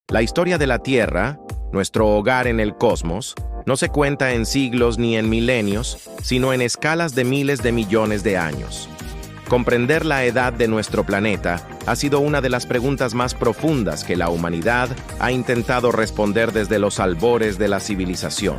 La historia de la Tierra, nuestro hogar en el cosmos, no se cuenta en siglos ni en milenios, sino en escalas de miles de millones de años. Comprender la edad de nuestro planeta ha sido una de las preguntas más profundas que la humanidad ha intentado responder desde los albores de la civilización.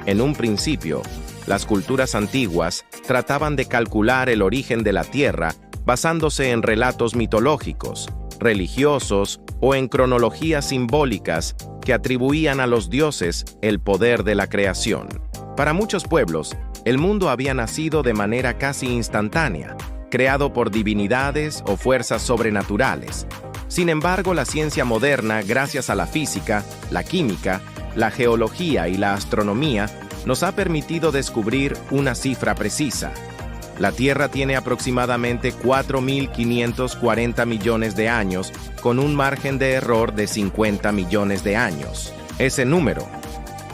En un principio, las culturas antiguas trataban de calcular el origen de la Tierra basándose en relatos mitológicos, religiosos o en cronologías simbólicas que atribuían a los dioses el poder de la creación. Para muchos pueblos, el mundo había nacido de manera casi instantánea, creado por divinidades o fuerzas sobrenaturales. Sin embargo, la ciencia moderna, gracias a la física, la química, la geología y la astronomía, nos ha permitido descubrir una cifra precisa. La Tierra tiene aproximadamente 4.540 millones de años, con un margen de error de 50 millones de años. Ese número,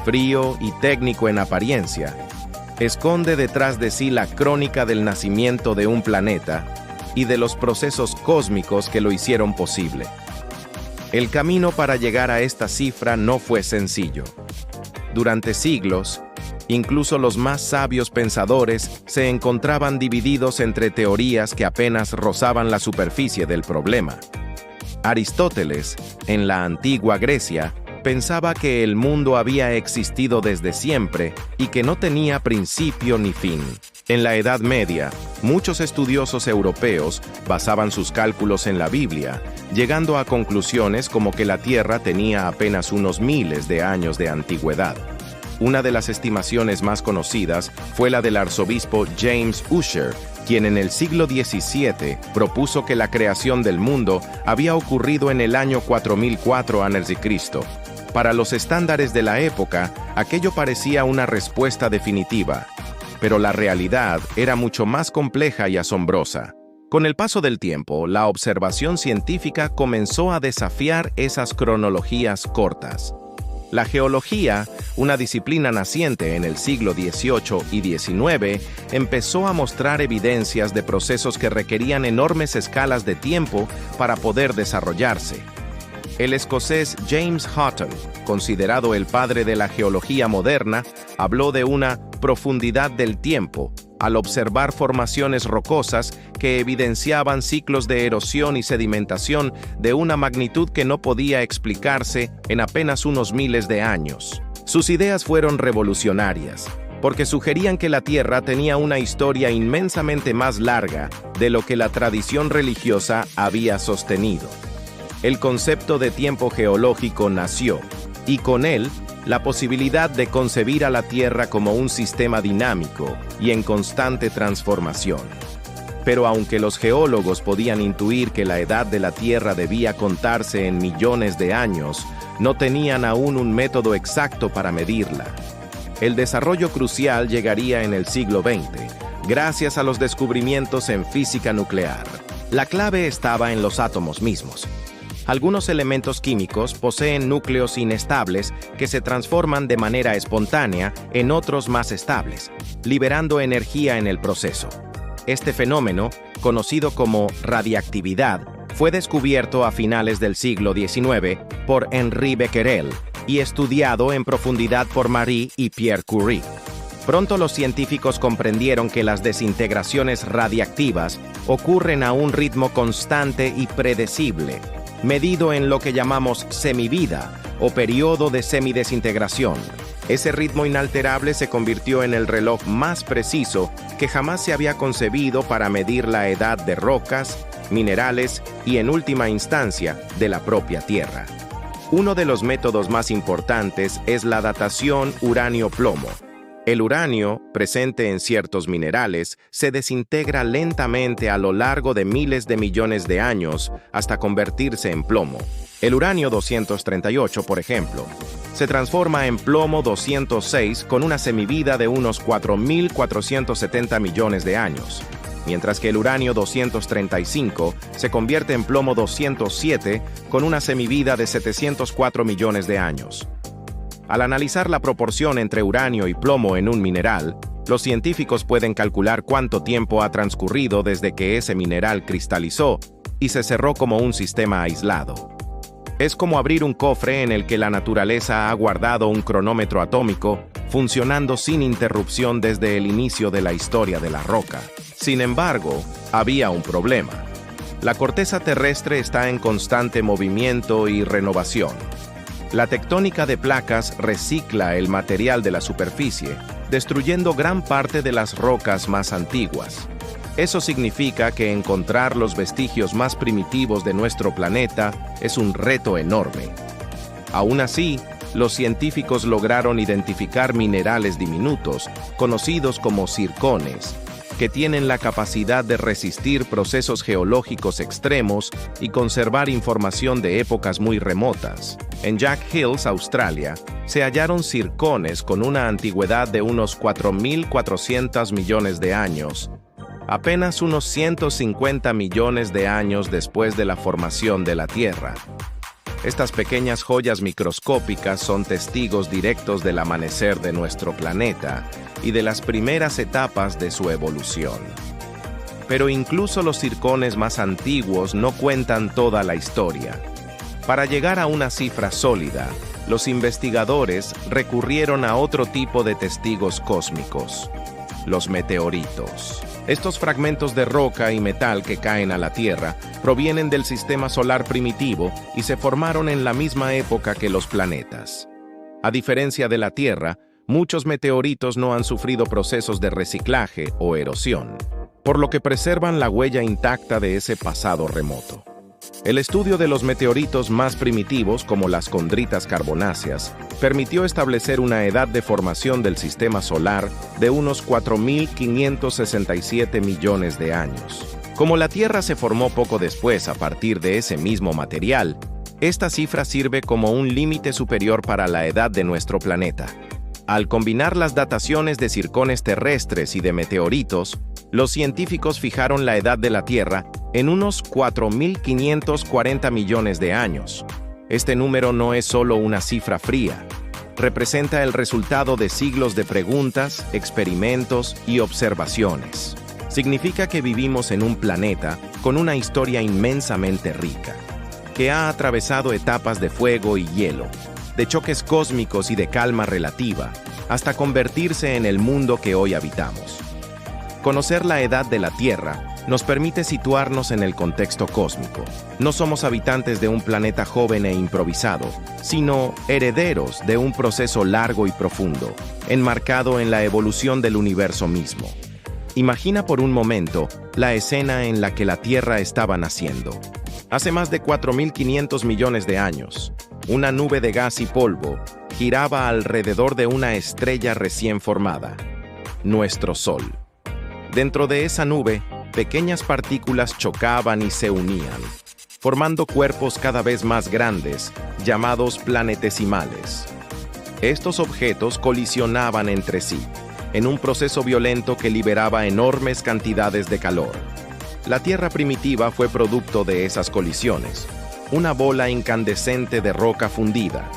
frío y técnico en apariencia, esconde detrás de sí la crónica del nacimiento de un planeta y de los procesos cósmicos que lo hicieron posible. El camino para llegar a esta cifra no fue sencillo. Durante siglos, incluso los más sabios pensadores se encontraban divididos entre teorías que apenas rozaban la superficie del problema. Aristóteles, en la antigua Grecia, pensaba que el mundo había existido desde siempre y que no tenía principio ni fin. En la Edad Media, muchos estudiosos europeos basaban sus cálculos en la Biblia, llegando a conclusiones como que la Tierra tenía apenas unos miles de años de antigüedad. Una de las estimaciones más conocidas fue la del arzobispo James Ussher, quien en el siglo XVII propuso que la creación del mundo había ocurrido en el año 4004 a.C. Para los estándares de la época, aquello parecía una respuesta definitiva, pero la realidad era mucho más compleja y asombrosa. Con el paso del tiempo, la observación científica comenzó a desafiar esas cronologías cortas. La geología, una disciplina naciente en el siglo XVIII y XIX, empezó a mostrar evidencias de procesos que requerían enormes escalas de tiempo para poder desarrollarse. El escocés James Hutton, considerado el padre de la geología moderna, habló de una profundidad del tiempo al observar formaciones rocosas que evidenciaban ciclos de erosión y sedimentación de una magnitud que no podía explicarse en apenas unos miles de años. Sus ideas fueron revolucionarias, porque sugerían que la Tierra tenía una historia inmensamente más larga de lo que la tradición religiosa había sostenido. El concepto de tiempo geológico nació, y con él, la posibilidad de concebir a la Tierra como un sistema dinámico y en constante transformación. Pero aunque los geólogos podían intuir que la edad de la Tierra debía contarse en millones de años, no tenían aún un método exacto para medirla. El desarrollo crucial llegaría en el siglo XX, gracias a los descubrimientos en física nuclear. La clave estaba en los átomos mismos. Algunos elementos químicos poseen núcleos inestables que se transforman de manera espontánea en otros más estables, liberando energía en el proceso. Este fenómeno, conocido como radiactividad, fue descubierto a finales del siglo XIX por Henri Becquerel y estudiado en profundidad por Marie y Pierre Curie. Pronto los científicos comprendieron que las desintegraciones radiactivas ocurren a un ritmo constante y predecible, medido en lo que llamamos semivida o periodo de semidesintegración. Ese ritmo inalterable se convirtió en el reloj más preciso que jamás se había concebido para medir la edad de rocas, minerales y, en última instancia, de la propia Tierra. Uno de los métodos más importantes es la datación uranio-plomo. El uranio, presente en ciertos minerales, se desintegra lentamente a lo largo de miles de millones de años hasta convertirse en plomo. El uranio 238, por ejemplo, se transforma en plomo 206 con una semivida de unos 4.470 millones de años, mientras que el uranio 235 se convierte en plomo 207 con una semivida de 704 millones de años. Al analizar la proporción entre uranio y plomo en un mineral, los científicos pueden calcular cuánto tiempo ha transcurrido desde que ese mineral cristalizó y se cerró como un sistema aislado. Es como abrir un cofre en el que la naturaleza ha guardado un cronómetro atómico, funcionando sin interrupción desde el inicio de la historia de la roca. Sin embargo, había un problema. La corteza terrestre está en constante movimiento y renovación. La tectónica de placas recicla el material de la superficie, destruyendo gran parte de las rocas más antiguas. Eso significa que encontrar los vestigios más primitivos de nuestro planeta es un reto enorme. Aún así, los científicos lograron identificar minerales diminutos, conocidos como zircones, que tienen la capacidad de resistir procesos geológicos extremos y conservar información de épocas muy remotas. En Jack Hills, Australia, se hallaron zircones con una antigüedad de unos 4.400 millones de años, apenas unos 150 millones de años después de la formación de la Tierra. Estas pequeñas joyas microscópicas son testigos directos del amanecer de nuestro planeta y de las primeras etapas de su evolución. Pero incluso los zircones más antiguos no cuentan toda la historia. Para llegar a una cifra sólida, los investigadores recurrieron a otro tipo de testigos cósmicos: los meteoritos. Estos fragmentos de roca y metal que caen a la Tierra provienen del sistema solar primitivo y se formaron en la misma época que los planetas. A diferencia de la Tierra, muchos meteoritos no han sufrido procesos de reciclaje o erosión, por lo que preservan la huella intacta de ese pasado remoto. El estudio de los meteoritos más primitivos, como las condritas carbonáceas, permitió establecer una edad de formación del sistema solar de unos 4.567 millones de años. Como la Tierra se formó poco después a partir de ese mismo material, esta cifra sirve como un límite superior para la edad de nuestro planeta. Al combinar las dataciones de zircones terrestres y de meteoritos, los científicos fijaron la edad de la Tierra en unos 4.540 millones de años. Este número no es solo una cifra fría. Representa el resultado de siglos de preguntas, experimentos y observaciones. Significa que vivimos en un planeta con una historia inmensamente rica, que ha atravesado etapas de fuego y hielo, de choques cósmicos y de calma relativa, hasta convertirse en el mundo que hoy habitamos. Conocer la edad de la Tierra nos permite situarnos en el contexto cósmico. No somos habitantes de un planeta joven e improvisado, sino herederos de un proceso largo y profundo, enmarcado en la evolución del universo mismo. Imagina por un momento la escena en la que la Tierra estaba naciendo. Hace más de 4.500 millones de años, una nube de gas y polvo giraba alrededor de una estrella recién formada, nuestro Sol. Dentro de esa nube, pequeñas partículas chocaban y se unían, formando cuerpos cada vez más grandes, llamados planetesimales. Estos objetos colisionaban entre sí, en un proceso violento que liberaba enormes cantidades de calor. La Tierra primitiva fue producto de esas colisiones, una bola incandescente de roca fundida,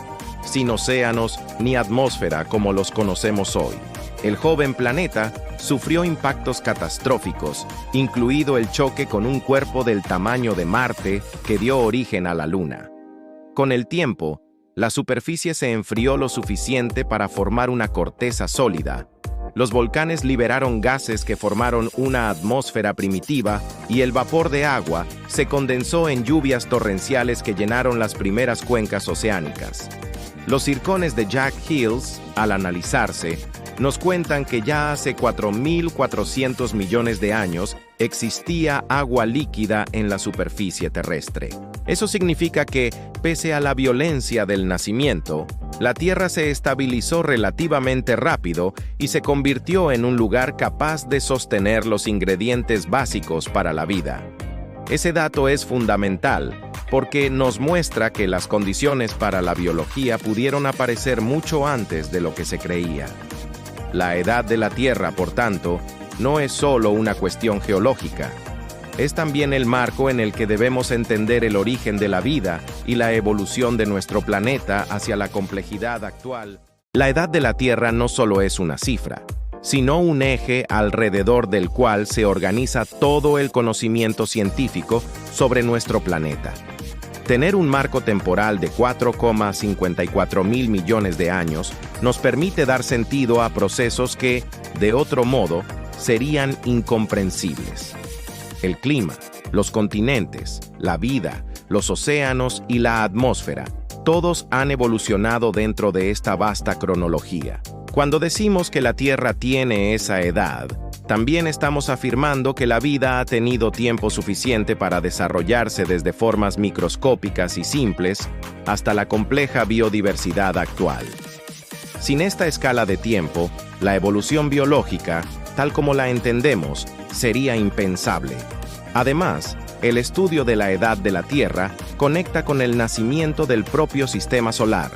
sin océanos ni atmósfera como los conocemos hoy. El joven planeta sufrió impactos catastróficos, incluido el choque con un cuerpo del tamaño de Marte que dio origen a la Luna. Con el tiempo, la superficie se enfrió lo suficiente para formar una corteza sólida. Los volcanes liberaron gases que formaron una atmósfera primitiva y el vapor de agua se condensó en lluvias torrenciales que llenaron las primeras cuencas oceánicas. Los zircones de Jack Hills, al analizarse, nos cuentan que ya hace 4.400 millones de años existía agua líquida en la superficie terrestre. Eso significa que, pese a la violencia del nacimiento, la Tierra se estabilizó relativamente rápido y se convirtió en un lugar capaz de sostener los ingredientes básicos para la vida. Ese dato es fundamental porque nos muestra que las condiciones para la biología pudieron aparecer mucho antes de lo que se creía. La edad de la Tierra, por tanto, no es solo una cuestión geológica. Es también el marco en el que debemos entender el origen de la vida y la evolución de nuestro planeta hacia la complejidad actual. La edad de la Tierra no solo es una cifra, sino un eje alrededor del cual se organiza todo el conocimiento científico sobre nuestro planeta. Tener un marco temporal de 4,54 mil millones de años nos permite dar sentido a procesos que, de otro modo, serían incomprensibles. El clima, los continentes, la vida, los océanos y la atmósfera, todos han evolucionado dentro de esta vasta cronología. Cuando decimos que la Tierra tiene esa edad, también estamos afirmando que la vida ha tenido tiempo suficiente para desarrollarse desde formas microscópicas y simples hasta la compleja biodiversidad actual. Sin esta escala de tiempo, la evolución biológica, tal como la entendemos, sería impensable. Además, el estudio de la edad de la Tierra conecta con el nacimiento del propio sistema solar.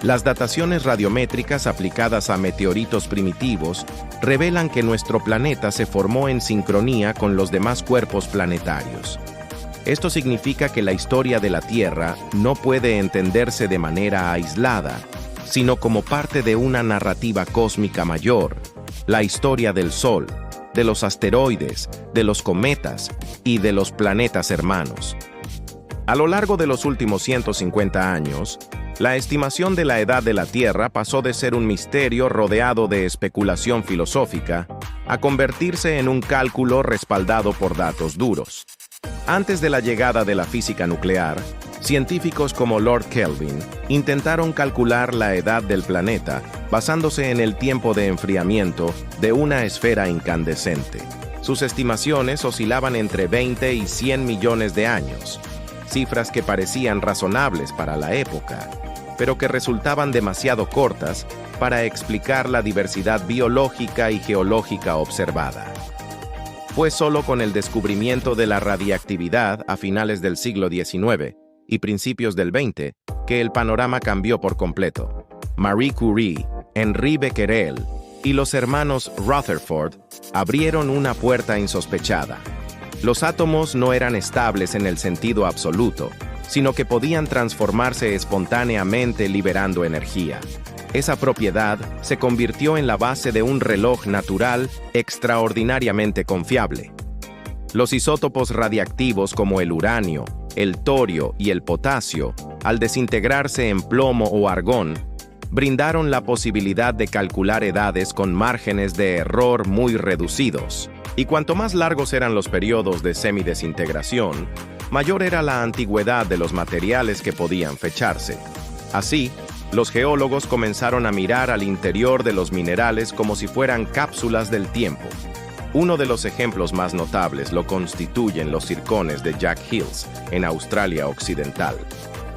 Las dataciones radiométricas aplicadas a meteoritos primitivos revelan que nuestro planeta se formó en sincronía con los demás cuerpos planetarios. Esto significa que la historia de la Tierra no puede entenderse de manera aislada, sino como parte de una narrativa cósmica mayor, la historia del Sol, de los asteroides, de los cometas y de los planetas hermanos. A lo largo de los últimos 150 años, la estimación de la edad de la Tierra pasó de ser un misterio rodeado de especulación filosófica a convertirse en un cálculo respaldado por datos duros. Antes de la llegada de la física nuclear, científicos como Lord Kelvin intentaron calcular la edad del planeta basándose en el tiempo de enfriamiento de una esfera incandescente. Sus estimaciones oscilaban entre 20 y 100 millones de años, cifras que parecían razonables para la época, pero que resultaban demasiado cortas para explicar la diversidad biológica y geológica observada. Fue solo con el descubrimiento de la radiactividad a finales del siglo XIX y principios del XX que el panorama cambió por completo. Marie Curie, Henri Becquerel y los hermanos Rutherford abrieron una puerta insospechada. Los átomos no eran estables en el sentido absoluto, sino que podían transformarse espontáneamente liberando energía. Esa propiedad se convirtió en la base de un reloj natural extraordinariamente confiable. Los isótopos radiactivos como el uranio, el torio y el potasio, al desintegrarse en plomo o argón, brindaron la posibilidad de calcular edades con márgenes de error muy reducidos. Y cuanto más largos eran los periodos de semidesintegración, mayor era la antigüedad de los materiales que podían fecharse. Así, los geólogos comenzaron a mirar al interior de los minerales como si fueran cápsulas del tiempo. Uno de los ejemplos más notables lo constituyen los zircones de Jack Hills, en Australia Occidental.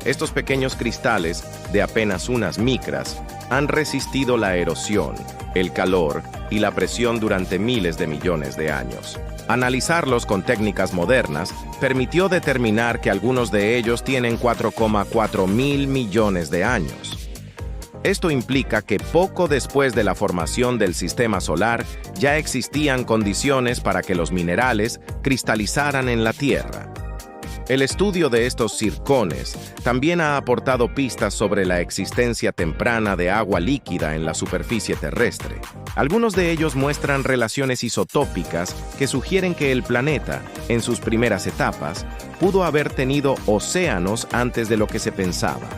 Estos pequeños cristales, de apenas unas micras, han resistido la erosión, el calor y la presión durante miles de millones de años. Analizarlos con técnicas modernas permitió determinar que algunos de ellos tienen 4,4 mil millones de años. Esto implica que poco después de la formación del sistema solar ya existían condiciones para que los minerales cristalizaran en la Tierra. El estudio de estos zircones también ha aportado pistas sobre la existencia temprana de agua líquida en la superficie terrestre. Algunos de ellos muestran relaciones isotópicas que sugieren que el planeta, en sus primeras etapas, pudo haber tenido océanos antes de lo que se pensaba.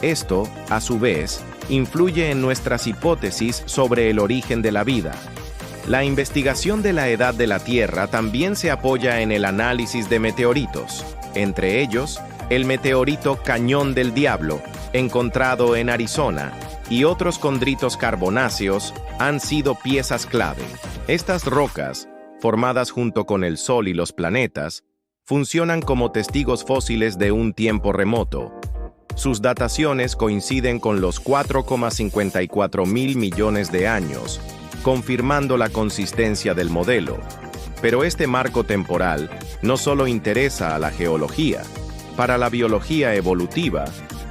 Esto, a su vez, influye en nuestras hipótesis sobre el origen de la vida. La investigación de la edad de la Tierra también se apoya en el análisis de meteoritos, entre ellos, el meteorito Cañón del Diablo, encontrado en Arizona, y otros condritos carbonáceos han sido piezas clave. Estas rocas, formadas junto con el Sol y los planetas, funcionan como testigos fósiles de un tiempo remoto. Sus dataciones coinciden con los 4,54 mil millones de años, confirmando la consistencia del modelo. Pero este marco temporal no solo interesa a la geología. Para la biología evolutiva,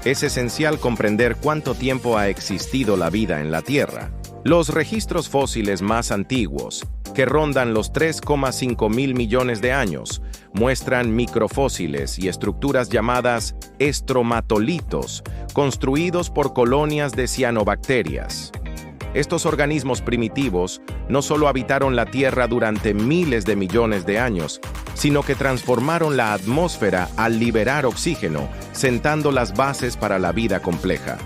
es esencial comprender cuánto tiempo ha existido la vida en la Tierra. Los registros fósiles más antiguos, que rondan los 3,5 mil millones de años, muestran microfósiles y estructuras llamadas estromatolitos, construidos por colonias de cianobacterias. Estos organismos primitivos no solo habitaron la Tierra durante miles de millones de años, sino que transformaron la atmósfera al liberar oxígeno, sentando las bases para la vida compleja.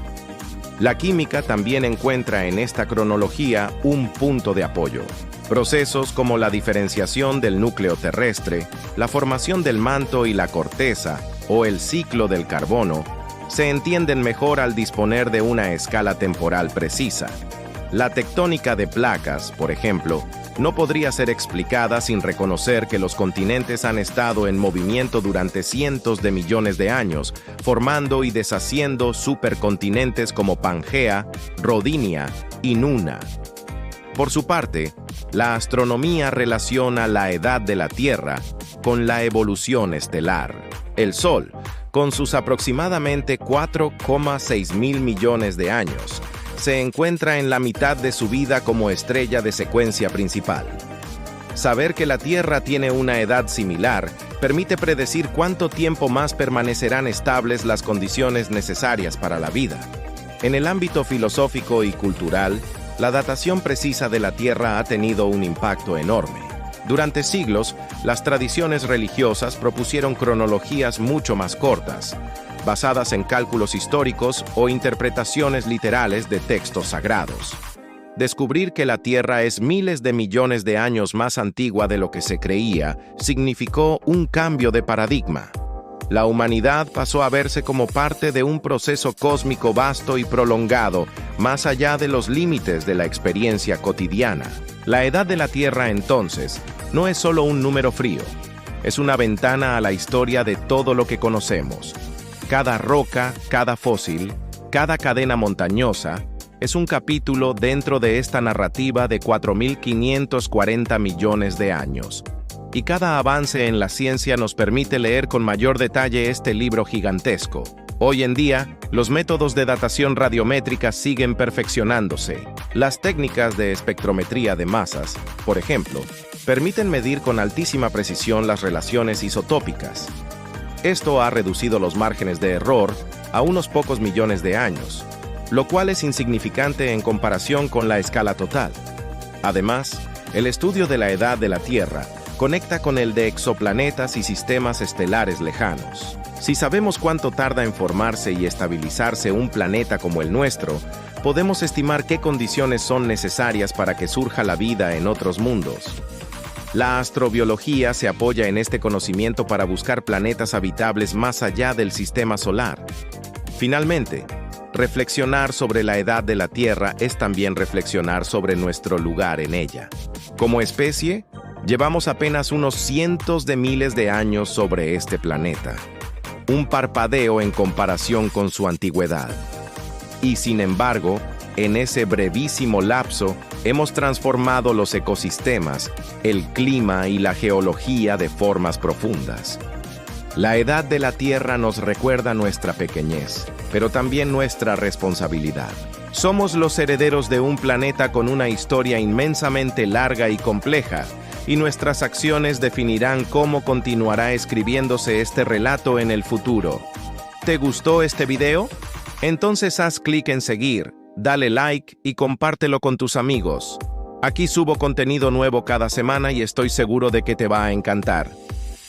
La química también encuentra en esta cronología un punto de apoyo. Procesos como la diferenciación del núcleo terrestre, la formación del manto y la corteza, o el ciclo del carbono, se entienden mejor al disponer de una escala temporal precisa. La tectónica de placas, por ejemplo, no podría ser explicada sin reconocer que los continentes han estado en movimiento durante cientos de millones de años, formando y deshaciendo supercontinentes como Pangea, Rodinia y Nuna. Por su parte, la astronomía relaciona la edad de la Tierra con la evolución estelar. El Sol, con sus aproximadamente 4,6 mil millones de años, se encuentra en la mitad de su vida como estrella de secuencia principal. Saber que la Tierra tiene una edad similar permite predecir cuánto tiempo más permanecerán estables las condiciones necesarias para la vida. En el ámbito filosófico y cultural, la datación precisa de la Tierra ha tenido un impacto enorme. Durante siglos, las tradiciones religiosas propusieron cronologías mucho más cortas, basadas en cálculos históricos o interpretaciones literales de textos sagrados. Descubrir que la Tierra es miles de millones de años más antigua de lo que se creía significó un cambio de paradigma. La humanidad pasó a verse como parte de un proceso cósmico vasto y prolongado, más allá de los límites de la experiencia cotidiana. La edad de la Tierra, entonces, no es solo un número frío, es una ventana a la historia de todo lo que conocemos. Cada roca, cada fósil, cada cadena montañosa, es un capítulo dentro de esta narrativa de 4.540 millones de años. Y cada avance en la ciencia nos permite leer con mayor detalle este libro gigantesco. Hoy en día, los métodos de datación radiométrica siguen perfeccionándose. Las técnicas de espectrometría de masas, por ejemplo, permiten medir con altísima precisión las relaciones isotópicas. Esto ha reducido los márgenes de error a unos pocos millones de años, lo cual es insignificante en comparación con la escala total. Además, el estudio de la edad de la Tierra conecta con el de exoplanetas y sistemas estelares lejanos. Si sabemos cuánto tarda en formarse y estabilizarse un planeta como el nuestro, podemos estimar qué condiciones son necesarias para que surja la vida en otros mundos. La astrobiología se apoya en este conocimiento para buscar planetas habitables más allá del sistema solar. Finalmente, reflexionar sobre la edad de la Tierra es también reflexionar sobre nuestro lugar en ella. Como especie, llevamos apenas unos cientos de miles de años sobre este planeta. Un parpadeo en comparación con su antigüedad. Y sin embargo, en ese brevísimo lapso, hemos transformado los ecosistemas, el clima y la geología de formas profundas. La edad de la Tierra nos recuerda nuestra pequeñez, pero también nuestra responsabilidad. Somos los herederos de un planeta con una historia inmensamente larga y compleja, y nuestras acciones definirán cómo continuará escribiéndose este relato en el futuro. ¿Te gustó este video? Entonces haz clic en seguir, dale like y compártelo con tus amigos. Aquí subo contenido nuevo cada semana y estoy seguro de que te va a encantar.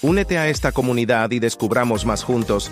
Únete a esta comunidad y descubramos más juntos.